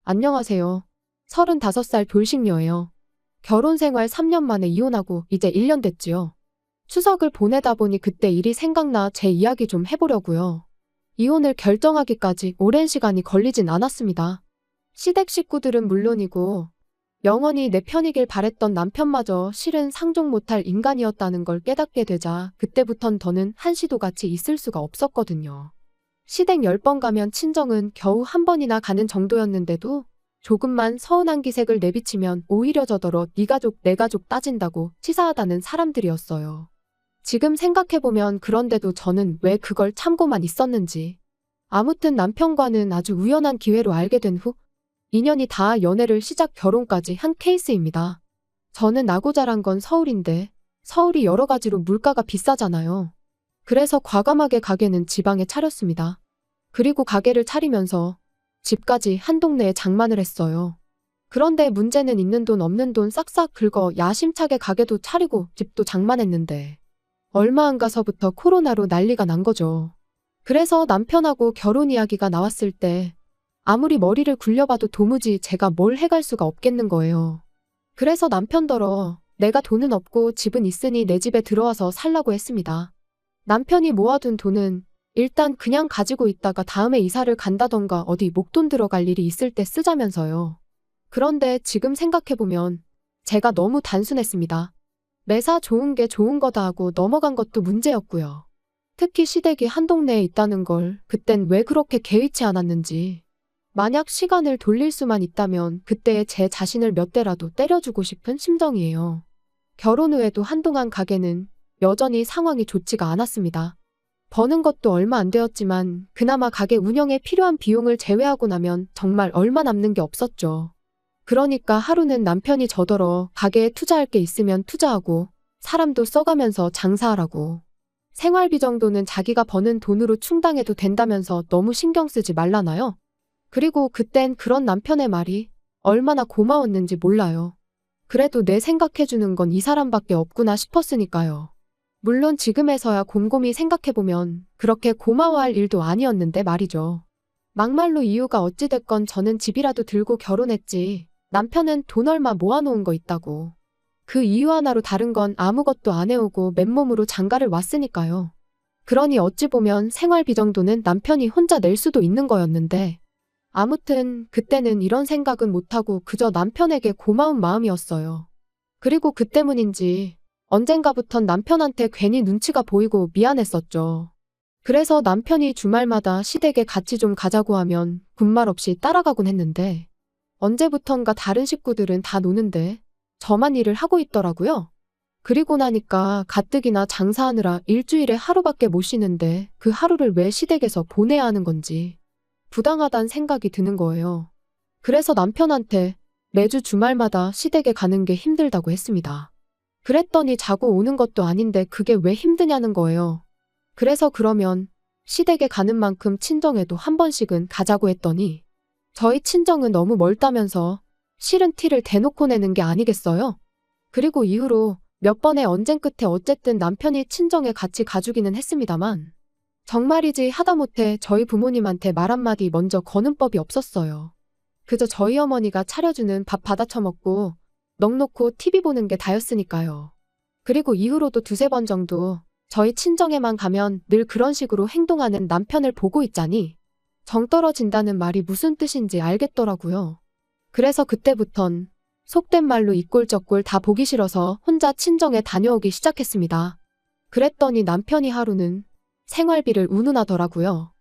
안녕하세요. 35살 돌싱녀예요. 결혼 생활 3년 만에 이혼하고 이제 1년 됐지요. 추석을 보내다 보니 그때 일이 생각나 제 이야기 좀 해보려고요. 이혼을 결정하기까지 오랜 시간이 걸리진 않았습니다. 시댁 식구들은 물론이고 영원히 내 편이길 바랬던 남편마저 실은 상종 못할 인간이었다는 걸 깨닫게 되자 그때부턴 더는 한시도 같이 있을 수가 없었거든요. 시댁 10번 가면 친정은 겨우 한 번이나 가는 정도였는데도 조금만 서운한 기색을 내비치면 오히려 저더러 네 가족 내 가족 따진다고 치사하다는 사람들이었어요. 지금 생각해보면 그런데도 저는 왜 그걸 참고만 있었는지. 아무튼 남편과는 아주 우연한 기회로 알게 된 후 인연이 닿아 연애를 시작 결혼까지 한 케이스입니다. 저는 나고 자란 건 서울인데 서울이 여러 가지로 물가가 비싸잖아요. 그래서 과감하게 가게는 지방에 차렸습니다. 그리고 가게를 차리면서 집까지 한 동네에 장만을 했어요. 그런데 문제는 있는 돈 없는 돈 싹싹 긁어 야심차게 가게도 차리고 집도 장만했는데 얼마 안 가서부터 코로나로 난리가 난 거죠. 그래서 남편하고 결혼 이야기가 나왔을 때 아무리 머리를 굴려봐도 도무지 제가 뭘 해갈 수가 없겠는 거예요. 그래서 남편더러 내가 돈은 없고 집은 있으니 내 집에 들어와서 살라고 했습니다. 남편이 모아둔 돈은 일단 그냥 가지고 있다가 다음에 이사를 간다던가 어디 목돈 들어갈 일이 있을 때 쓰자면서요. 그런데 지금 생각해보면 제가 너무 단순했습니다. 매사 좋은 게 좋은 거다 하고 넘어간 것도 문제였고요. 특히 시댁이 한 동네에 있다는 걸 그땐 왜 그렇게 개의치 않았는지. 만약 시간을 돌릴 수만 있다면 그때의 제 자신을 몇 대라도 때려주고 싶은 심정이에요. 결혼 후에도 한동안 가게는 여전히 상황이 좋지가 않았습니다. 버는 것도 얼마 안 되었지만 그나마 가게 운영에 필요한 비용을 제외하고 나면 정말 얼마 남는 게 없었죠. 그러니까 하루는 남편이 저더러 가게에 투자할 게 있으면 투자하고 사람도 써가면서 장사하라고. 생활비 정도는 자기가 버는 돈으로 충당해도 된다면서 너무 신경 쓰지 말라나요? 그리고 그땐 그런 남편의 말이 얼마나 고마웠는지 몰라요. 그래도 내 생각해주는 건 이 사람밖에 없구나 싶었으니까요. 물론 지금에서야 곰곰이 생각해보면 그렇게 고마워할 일도 아니었는데 말이죠. 막말로 이유가 어찌됐건 저는 집이라도 들고 결혼했지. 남편은 돈 얼마 모아놓은 거 있다고. 그 이유 하나로 다른 건 아무것도 안 해오고 맨몸으로 장가를 왔으니까요. 그러니 어찌 보면 생활비 정도는 남편이 혼자 낼 수도 있는 거였는데 아무튼 그때는 이런 생각은 못하고 그저 남편에게 고마운 마음이었어요. 그리고 그 때문인지 언젠가부턴 남편한테 괜히 눈치가 보이고 미안했었죠. 그래서 남편이 주말마다 시댁에 같이 좀 가자고 하면 군말 없이 따라가곤 했는데 언제부턴가 다른 식구들은 다 노는데 저만 일을 하고 있더라고요. 그리고 나니까 가뜩이나 장사하느라 일주일에 하루밖에 못 쉬는데 그 하루를 왜 시댁에서 보내야 하는 건지 부당하단 생각이 드는 거예요. 그래서 남편한테 매주 주말마다 시댁에 가는 게 힘들다고 했습니다. 그랬더니 자고 오는 것도 아닌데 그게 왜 힘드냐는 거예요. 그래서 그러면 시댁에 가는 만큼 친정에도 한 번씩은 가자고 했더니 저희 친정은 너무 멀다면서 싫은 티를 대놓고 내는 게 아니겠어요? 그리고 이후로 몇 번의 언쟁 끝에 어쨌든 남편이 친정에 같이 가주기는 했습니다만 정말이지 하다못해 저희 부모님한테 말 한마디 먼저 거는 법이 없었어요. 그저 저희 어머니가 차려주는 밥 받아 처먹고 넋놓고 TV 보는 게 다였으니까요. 그리고 이후로도 두세 번 정도 저희 친정에만 가면 늘 그런 식으로 행동하는 남편을 보고 있자니 정 떨어진다는 말이 무슨 뜻인지 알겠더라고요. 그래서 그때부턴 속된 말로 이꼴저꼴 다 보기 싫어서 혼자 친정에 다녀오기 시작했습니다. 그랬더니 남편이 하루는 생활비를 운운하더라고요.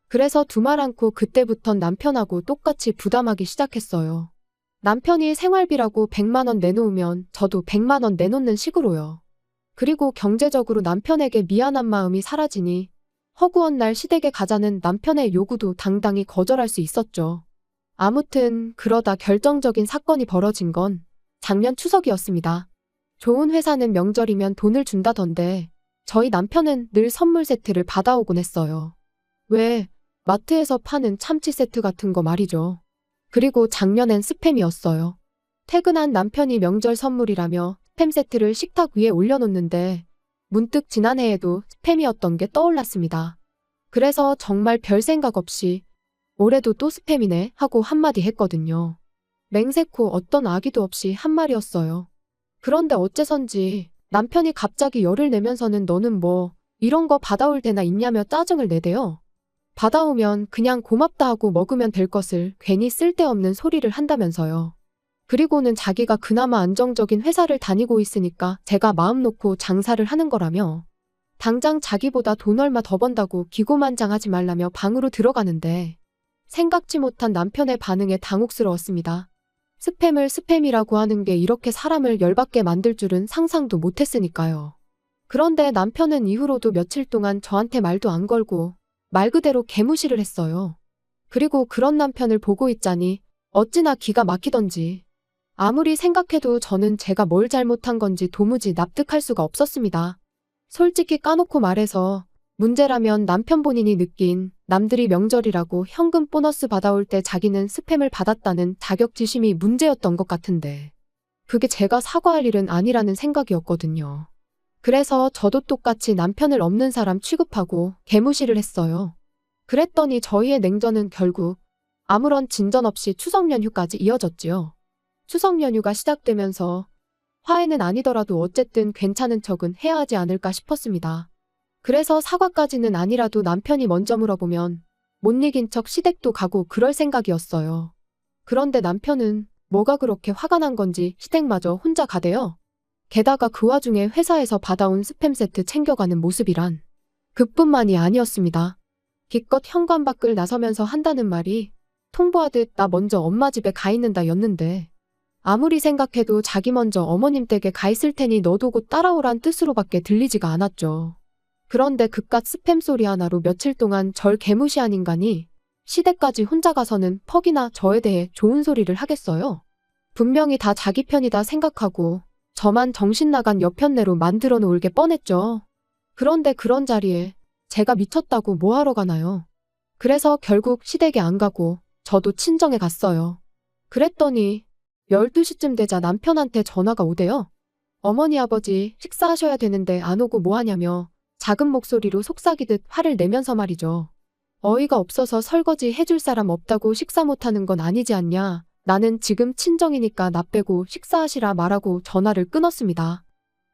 그래서 두말 않고 그때부턴 남편하고 똑같이 부담하기 시작했어요. 남편이 생활비라고 100만 원 내놓으면 저도 100만 원 내놓는 식으로요. 그리고 경제적으로 남편에게 미안한 마음이 사라지니 허구한 날 시댁에 가자는 남편의 요구도 당당히 거절할 수 있었죠. 아무튼 그러다 결정적인 사건이 벌어진 건 작년 추석이었습니다. 좋은 회사는 명절이면 돈을 준다던데 저희 남편은 늘 선물 세트를 받아오곤 했어요. 왜? 마트에서 파는 참치 세트 같은 거 말이죠. 그리고 작년엔 스팸이었어요. 퇴근한 남편이 명절 선물이라며 스팸 세트를 식탁 위에 올려놓는데 문득 지난해에도 스팸이었던 게 떠올랐습니다. 그래서 정말 별 생각 없이 올해도 또 스팸이네 하고 한마디 했거든요. 맹세코 어떤 아기도 없이 한 말이었어요. 그런데 어째선지 남편이 갑자기 열을 내면서는 너는 뭐 이런 거 받아올 때나 있냐며 짜증을 내대요. 받아오면 그냥 고맙다 하고 먹으면 될 것을 괜히 쓸데없는 소리를 한다면서요. 그리고는 자기가 그나마 안정적인 회사를 다니고 있으니까 제가 마음 놓고 장사를 하는 거라며 당장 자기보다 돈 얼마 더 번다고 기고만장하지 말라며 방으로 들어가는데 생각지 못한 남편의 반응에 당혹스러웠습니다. 스팸을 스팸이라고 하는 게 이렇게 사람을 열받게 만들 줄은 상상도 못했으니까요. 그런데 남편은 이후로도 며칠 동안 저한테 말도 안 걸고 말 그대로 개무시를 했어요. 그리고 그런 남편을 보고 있자니 어찌나 기가 막히던지 아무리 생각해도 저는 제가 뭘 잘못한 건지 도무지 납득할 수가 없었습니다. 솔직히 까놓고 말해서 문제라면 남편 본인이 느낀 남들이 명절이라고 현금 보너스 받아올 때 자기는 스팸을 받았다는 자격지심이 문제였던 것 같은데 그게 제가 사과할 일은 아니라는 생각이었거든요. 그래서 저도 똑같이 남편을 없는 사람 취급하고 개무시를 했어요. 그랬더니 저희의 냉전은 결국 아무런 진전 없이 추석 연휴까지 이어졌지요. 추석 연휴가 시작되면서 화해는 아니더라도 어쨌든 괜찮은 척은 해야 하지 않을까 싶었습니다. 그래서 사과까지는 아니라도 남편이 먼저 물어보면 못 이긴 척 시댁도 가고 그럴 생각이었어요. 그런데 남편은 뭐가 그렇게 화가 난 건지 시댁마저 혼자 가대요. 게다가 그 와중에 회사에서 받아온 스팸 세트 챙겨가는 모습이란 그뿐만이 아니었습니다. 기껏 현관 밖을 나서면서 한다는 말이 통보하듯 나 먼저 엄마 집에 가 있는다 였는데 아무리 생각해도 자기 먼저 어머님 댁에 가 있을 테니 너도 곧 따라오란 뜻으로밖에 들리지가 않았죠. 그런데 그깟 스팸 소리 하나로 며칠 동안 절 개무시한 인간이 시댁까지 혼자 가서는 퍽이나 저에 대해 좋은 소리를 하겠어요. 분명히 다 자기 편이다 생각하고 저만 정신 나간 여편네로 만들어 놓을 게 뻔했죠. 그런데 그런 자리에 제가 미쳤다고 뭐하러 가나요? 그래서 결국 시댁에 안 가고 저도 친정에 갔어요. 그랬더니 12시쯤 되자 남편한테 전화가 오대요. 어머니 아버지 식사하셔야 되는데 안 오고 뭐하냐며 작은 목소리로 속삭이듯 화를 내면서 말이죠. 어이가 없어서 설거지 해줄 사람 없다고 식사 못하는 건 아니지 않냐. 나는 지금 친정이니까 나 빼고 식사하시라 말하고 전화를 끊었습니다.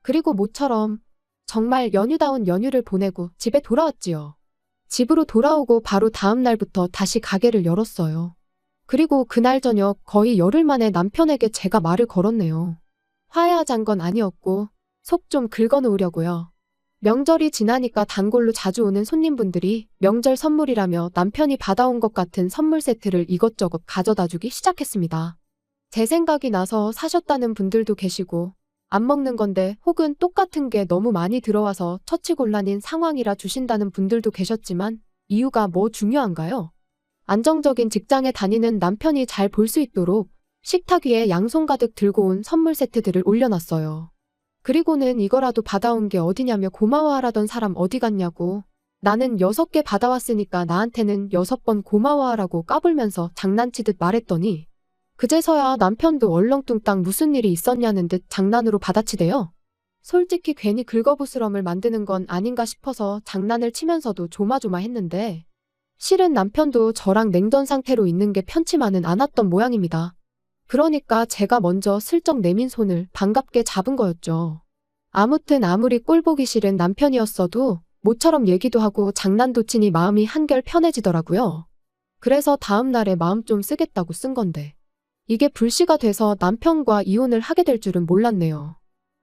그리고 모처럼 정말 연휴다운 연휴를 보내고 집에 돌아왔지요. 집으로 돌아오고 바로 다음 날부터 다시 가게를 열었어요. 그리고 그날 저녁 거의 열흘 만에 남편에게 제가 말을 걸었네요. 화해하잔 건 아니었고 속 좀 긁어놓으려고요. 명절이 지나니까 단골로 자주 오는 손님분들이 명절 선물이라며 남편이 받아온 것 같은 선물 세트를 이것저것 가져다 주기 시작했습니다. 제 생각이 나서 사셨다는 분들도 계시고 안 먹는 건데 혹은 똑같은 게 너무 많이 들어와서 처치곤란인 상황이라 주신다는 분들도 계셨지만 이유가 뭐 중요한가요? 안정적인 직장에 다니는 남편이 잘 볼 수 있도록 식탁 위에 양손 가득 들고 온 선물 세트들을 올려놨어요. 그리고는 이거라도 받아온 게 어디냐며 고마워하라던 사람 어디 갔냐고 나는 6개 받아왔으니까 나한테는 6번 고마워하라고 까불면서 장난치듯 말했더니 그제서야 남편도 얼렁뚱땅 무슨 일이 있었냐는 듯 장난으로 받아치대요. 솔직히 괜히 긁어부스럼을 만드는 건 아닌가 싶어서 장난을 치면서도 조마조마했는데 실은 남편도 저랑 냉전 상태로 있는 게 편치만은 않았던 모양입니다. 그러니까 제가 먼저 슬쩍 내민 손을 반갑게 잡은 거였죠. 아무튼 아무리 꼴보기 싫은 남편이었어도 모처럼 얘기도 하고 장난도 치니 마음이 한결 편해지더라고요. 그래서 다음 날에 마음 좀 쓰겠다고 쓴 건데 이게 불씨가 돼서 남편과 이혼을 하게 될 줄은 몰랐네요.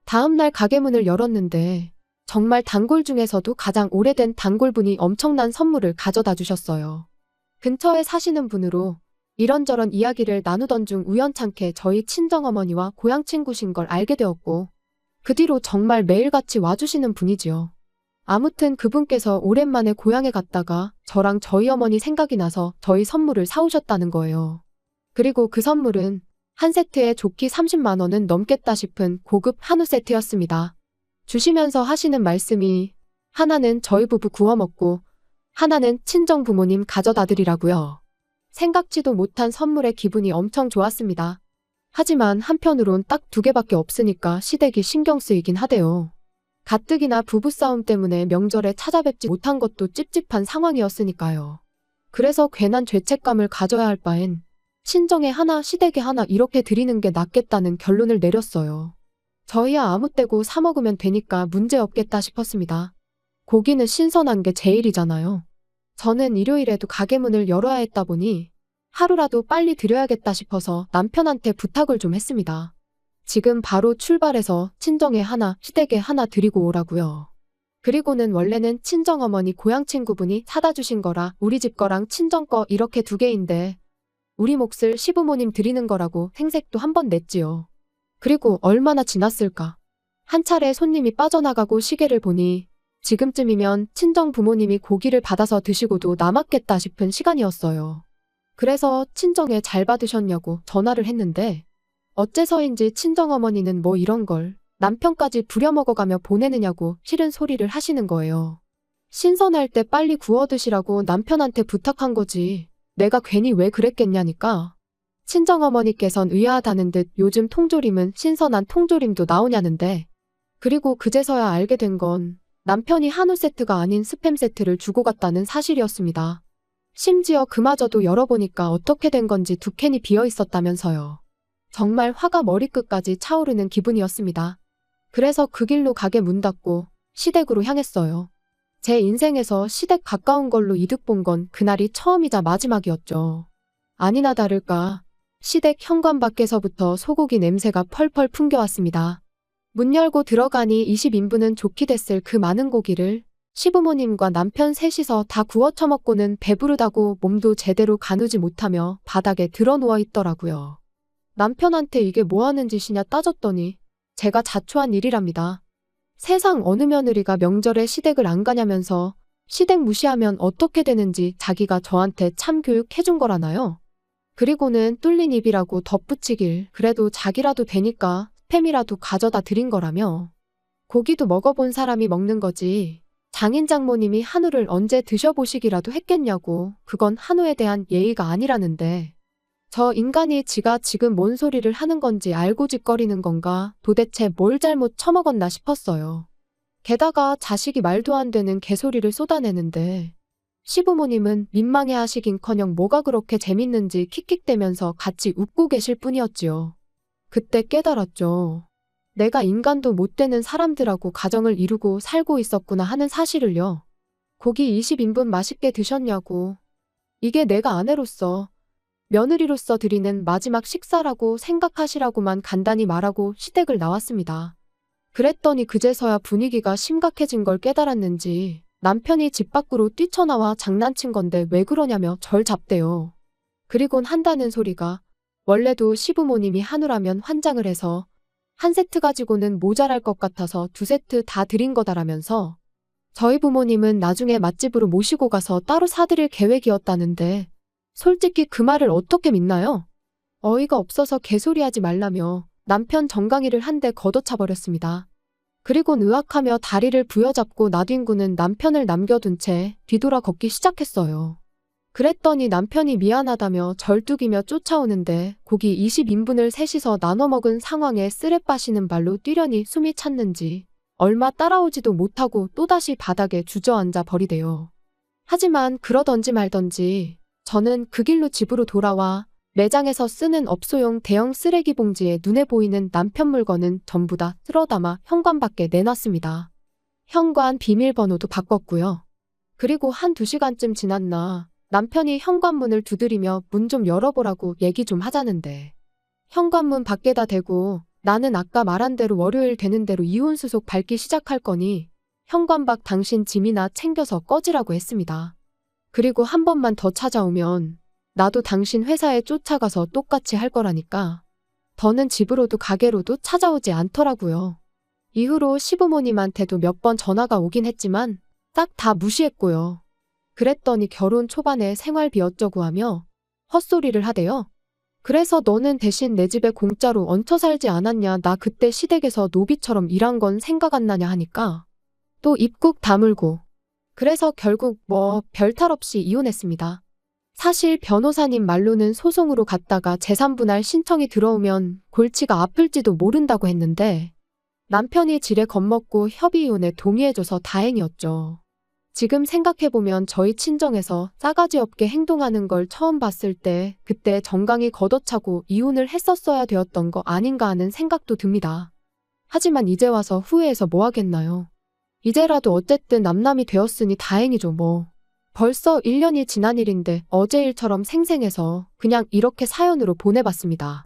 다음 날 가게 문을 열었는데 정말 단골 중에서도 가장 오래된 단골분이 엄청난 선물을 가져다 주셨어요. 근처에 사시는 분으로 이런저런 이야기를 나누던 중 우연찮게 저희 친정어머니와 고향 친구신 걸 알게 되었고 그 뒤로 정말 매일같이 와주시는 분이지요. 아무튼 그분께서 오랜만에 고향에 갔다가 저랑 저희 어머니 생각이 나서 저희 선물을 사오셨다는 거예요. 그리고 그 선물은 한 세트에 좋기 30만 원은 넘겠다 싶은 고급 한우 세트였습니다. 주시면서 하시는 말씀이 하나는 저희 부부 구워 먹고 하나는 친정 부모님 가져다 드리라고요. 생각지도 못한 선물에 기분이 엄청 좋았습니다. 하지만 한편으론 딱 2개밖에 없으니까 시댁이 신경 쓰이긴 하대요. 가뜩이나 부부싸움 때문에 명절에 찾아뵙지 못한 것도 찝찝한 상황이었으니까요. 그래서 괜한 죄책감을 가져야 할 바엔 친정에 하나 시댁에 하나 이렇게 드리는 게 낫겠다는 결론을 내렸어요. 저희야 아무 때고 사 먹으면 되니까 문제 없겠다 싶었습니다. 고기는 신선한 게 제일이잖아요. 저는 일요일에도 가게 문을 열어야 했다 보니 하루라도 빨리 드려야겠다 싶어서 남편한테 부탁을 좀 했습니다. 지금 바로 출발해서 친정에 하나, 시댁에 하나 드리고 오라고요. 그리고는 원래는 친정어머니 고향 친구분이 사다 주신 거라 우리 집 거랑 친정 거 이렇게 두 개인데 우리 몫을 시부모님 드리는 거라고 생색도 한 번 냈지요. 그리고 얼마나 지났을까. 한 차례 손님이 빠져나가고 시계를 보니 지금쯤이면 친정 부모님이 고기를 받아서 드시고도 남았겠다 싶은 시간이었어요. 그래서 친정에 잘 받으셨냐고 전화를 했는데 어째서인지 친정어머니는 뭐 이런 걸 남편까지 부려먹어가며 보내느냐고 싫은 소리를 하시는 거예요. 신선할 때 빨리 구워 드시라고 남편한테 부탁한 거지. 내가 괜히 왜 그랬겠냐니까. 친정어머니께선 의아하다는 듯 요즘 통조림은 신선한 통조림도 나오냐는데 그리고 그제서야 알게 된 건 남편이 한우 세트가 아닌 스팸 세트를 주고 갔다는 사실이었습니다. 심지어 그마저도 열어보니까 어떻게 된 건지 두 캔이 비어 있었다면서요. 정말 화가 머리끝까지 차오르는 기분이었습니다. 그래서 그 길로 가게 문 닫고 시댁으로 향했어요. 제 인생에서 시댁 가까운 걸로 이득 본 건 그날이 처음이자 마지막이었죠. 아니나 다를까 시댁 현관 밖에서부터 소고기 냄새가 펄펄 풍겨왔습니다. 문 열고 들어가니 20인분은 좋게 됐을 그 많은 고기를 시부모님과 남편 셋이서 다 구워 처먹고는 배부르다고 몸도 제대로 가누지 못하며 바닥에 드러 누워 있더라고요. 남편한테 이게 뭐 하는 짓이냐 따졌더니 제가 자초한 일이랍니다. 세상 어느 며느리가 명절에 시댁을 안 가냐면서 시댁 무시하면 어떻게 되는지 자기가 저한테 참교육 해준 거라나요? 그리고는 뚫린 입이라고 덧붙이길 그래도 자기라도 되니까 스팸이라도 가져다 드린 거라며. 고기도 먹어본 사람이 먹는 거지. 장인 장모님이 한우를 언제 드셔보시기라도 했겠냐고. 그건 한우에 대한 예의가 아니라는데. 저 인간이 지가 지금 뭔 소리를 하는 건지 알고 짓거리는 건가 도대체 뭘 잘못 처먹었나 싶었어요. 게다가 자식이 말도 안 되는 개소리를 쏟아내는데 시부모님은 민망해 하시긴커녕 뭐가 그렇게 재밌는지 킥킥대면서 같이 웃고 계실 뿐이었지요. 그때 깨달았죠. 내가 인간도 못 되는 사람들하고 가정을 이루고 살고 있었구나 하는 사실을요. 고기 20인분 맛있게 드셨냐고. 이게 내가 아내로서 며느리로서 드리는 마지막 식사라고 생각하시라고만 간단히 말하고 시댁을 나왔습니다. 그랬더니 그제서야 분위기가 심각해진 걸 깨달았는지 남편이 집 밖으로 뛰쳐나와 장난친 건데 왜 그러냐며 절 잡대요. 그리곤 한다는 소리가 원래도 시부모님이 한우라면 환장을 해서 한 세트 가지고는 모자랄 것 같아서 두 세트 다 드린 거다라면서 저희 부모님은 나중에 맛집으로 모시고 가서 따로 사드릴 계획이었다는데 솔직히 그 말을 어떻게 믿나요? 어이가 없어서 개소리하지 말라며 남편 정강이를 한 대 걷어차버렸습니다. 그리곤 의학하며 다리를 부여잡고 나뒹구는 남편을 남겨둔 채 뒤돌아 걷기 시작했어요. 그랬더니 남편이 미안하다며 절뚝이며 쫓아오는데 고기 20인분을 셋이서 나눠 먹은 상황에 쓰레 빠시는 발로 뛰려니 숨이 찼는지 얼마 따라오지도 못하고 또다시 바닥에 주저앉아 버리대요. 하지만 그러던지 말던지 저는 그 길로 집으로 돌아와 매장에서 쓰는 업소용 대형 쓰레기 봉지에 눈에 보이는 남편 물건은 전부 다 쓸어담아 현관 밖에 내놨습니다. 현관 비밀번호도 바꿨고요. 그리고 1~2시간쯤 지났나 남편이 현관문을 두드리며 문 좀 열어보라고 얘기 좀 하자는데 현관문 밖에다 대고 나는 아까 말한 대로 월요일 되는 대로 이혼수속 밟기 시작할 거니 현관 밖 당신 짐이나 챙겨서 꺼지라고 했습니다. 그리고 한 번만 더 찾아오면 나도 당신 회사에 쫓아가서 똑같이 할 거라니까. 더는 집으로도 가게로도 찾아오지 않더라고요. 이후로 시부모님한테도 몇 번 전화가 오긴 했지만 딱 다 무시했고요. 그랬더니 결혼 초반에 생활비 어쩌고 하며 헛소리를 하대요. 그래서 너는 대신 내 집에 공짜로 얹혀 살지 않았냐. 나 그때 시댁에서 노비처럼 일한 건 생각 안 나냐 하니까 또 입국 다물고. 그래서 결국 별탈 없이 이혼했습니다. 사실 변호사님 말로는 소송으로 갔다가 재산분할 신청이 들어오면 골치가 아플지도 모른다고 했는데 남편이 지레 겁먹고 협의이혼에 동의해줘서 다행이었죠. 지금 생각해보면 저희 친정에서 싸가지 없게 행동하는 걸 처음 봤을 때 그때 정강이 걷어차고 이혼을 했었어야 되었던 거 아닌가 하는 생각도 듭니다. 하지만 이제 와서 후회해서 뭐 하겠나요? 이제라도 어쨌든 남남이 되었으니 다행이죠 뭐. 벌써 1년이 지난 일인데 어제 일처럼 생생해서 그냥 이렇게 사연으로 보내봤습니다.